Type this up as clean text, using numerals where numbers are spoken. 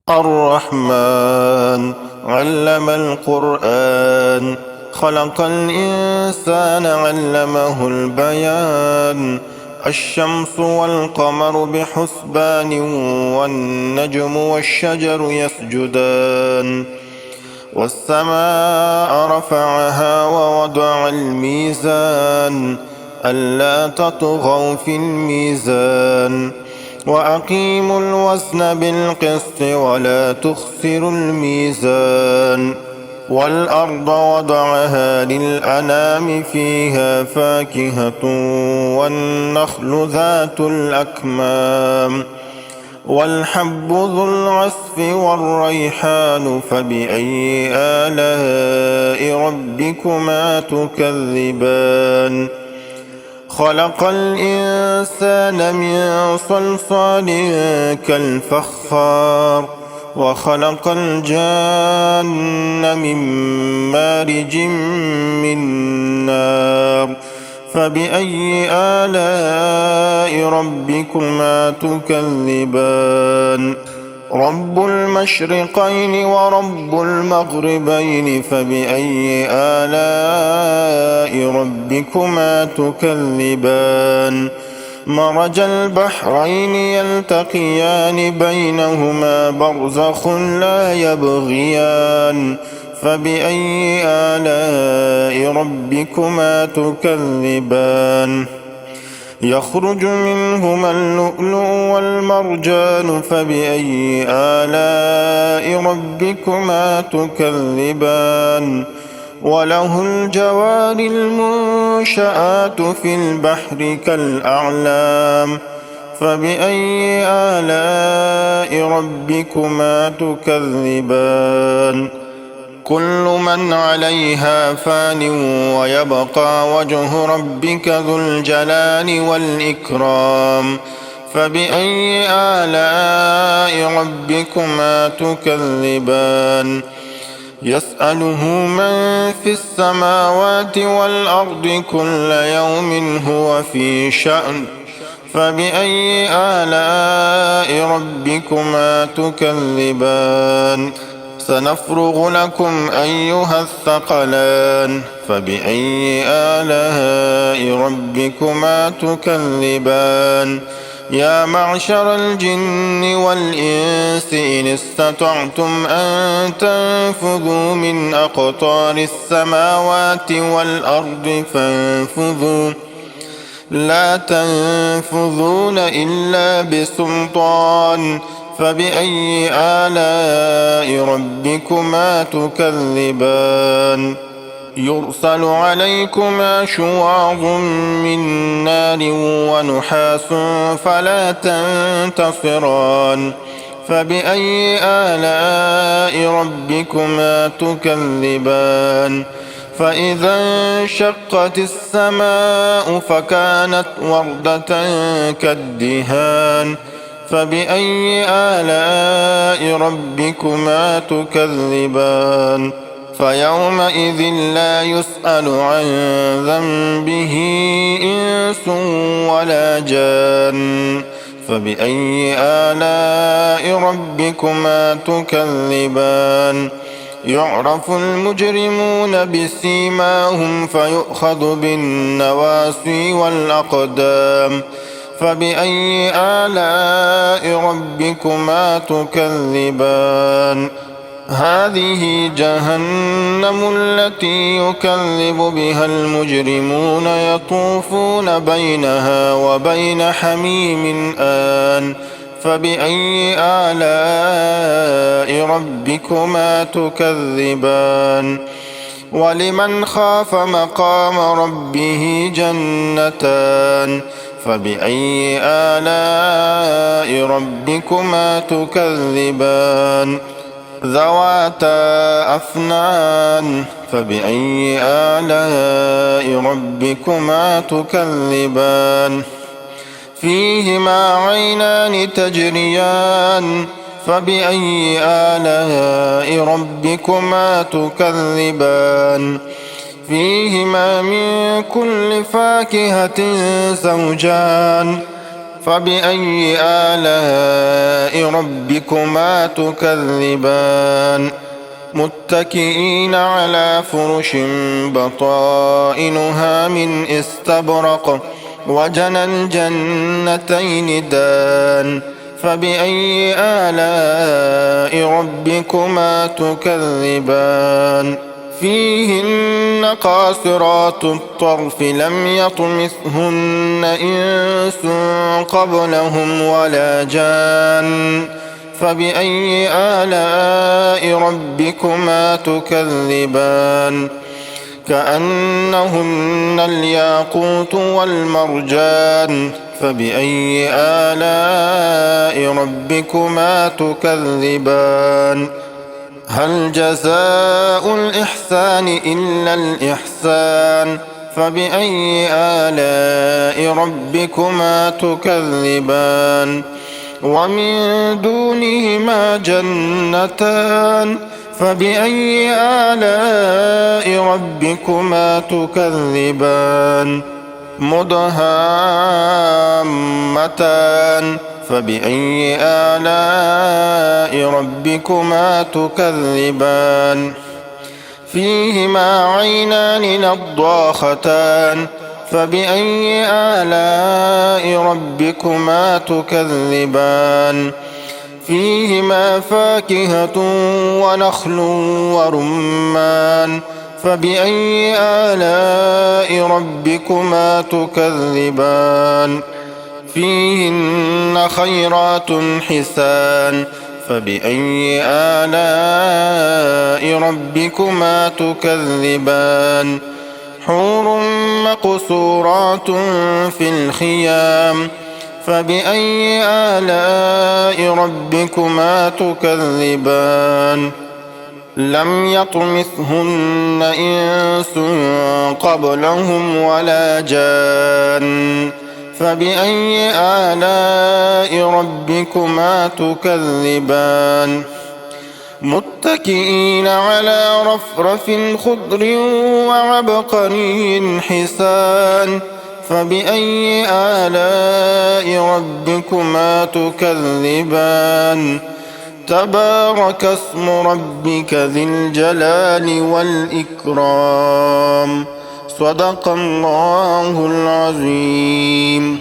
الرحمن علم القرآن خلق الإنسان علمه البيان الشمس والقمر بحسبان والنجم والشجر يسجدان والسماء رفعها ووضع الميزان ألا تطغوا في الميزان وأقيموا الوزن بالقسط ولا تخسروا الميزان والأرض وضعها للأنام فيها فاكهة والنخل ذات الأكمام والحب ذو العصف والريحان فبأي آلاء ربكما تكذبان خلق الإنسان من صلصال كالفخار وخلق الجان من مارج من نار فبأي آلاء ربكما تكذبان رب المشرقين ورب المغربين فبأي آلاء ربكما تكذبان مرج البحرين يلتقيان بينهما برزخ لا يبغيان فبأي آلاء ربكما تكذبان يخرج منهما اللؤلؤ والمرجان فبأي آلاء ربكما تكذبان وله الجوار المنشآت في البحر كالأعلام فبأي آلاء ربكما تكذبان كل من عليها فان ويبقى وجه ربك ذو الجلال والإكرام فبأي آلاء ربكما تكذبان يسأله من في السماوات والأرض كل يوم هو في شأن فبأي آلاء ربكما تكذبان سنفرغ لكم أيها الثقلان فبأي آلاء ربكما تكذبان يا معشر الجن والإنس إن استطعتم أن تنفذوا من أقطار السماوات والأرض فانفذوا لا تنفذون إلا بسلطان فبأي آلاء ربكما تكذبان يرسل عليكما شواظ من نار ونحاس فلا تنتصران فبأي آلاء ربكما تكذبان فإذا انشقت السماء فكانت وردة كالدهان فبأي آلاء ربكما تكذبان فيومئذ لا يسأل عن ذنبه إنس ولا جان فبأي آلاء ربكما تكذبان يعرف المجرمون بسيماهم فيؤخذ بالنواسي والأقدام فبأي آلاء ربكما تكذبان هذه جهنم التي يكذب بها المجرمون يطوفون بينها وبين حميم آن فبأي آلاء ربكما تكذبان ولمن خاف مقام ربه جنتان فبأي آلاء ربكما تكذبان ذواتا أفنان فبأي آلاء ربكما تكذبان فيهما عينان تجريان فبأي آلاء ربكما تكذبان فيهما من كل فاكهة زوجان فبأي آلاء ربكما تكذبان متكئين على فرش بطائنها من استبرق وجنى الجنتين دان فبأي آلاء ربكما تكذبان فيهن قاصرات الطرف لم يطمثهن إنس قبلهم ولا جان فبأي آلاء ربكما تكذبان كأنهن الياقوت والمرجان فبأي آلاء ربكما تكذبان هل جزاء الإحسان إلا الإحسان فبأي آلاء ربكما تكذبان ومن دونهما جنتان فبأي آلاء ربكما تكذبان مدهامتان فبأي آلاء ربكما تكذبان فيهما عينان نضاختان فبأي آلاء ربكما تكذبان فيهما فاكهة ونخل ورمان فبأي آلاء ربكما تكذبان فيهن خيرات حسان فبأي آلاء ربكما تكذبان حور مقصورات في الخيام فبأي آلاء ربكما تكذبان لم يطمثهن إنس قبلهم ولا جان فبأي آلاء ربكما تكذبان متكئين على رفرف خضر وعبقري حسان فبأي آلاء ربكما تكذبان تبارك اسم ربك ذي الجلال والإكرام صدق الله العظيم.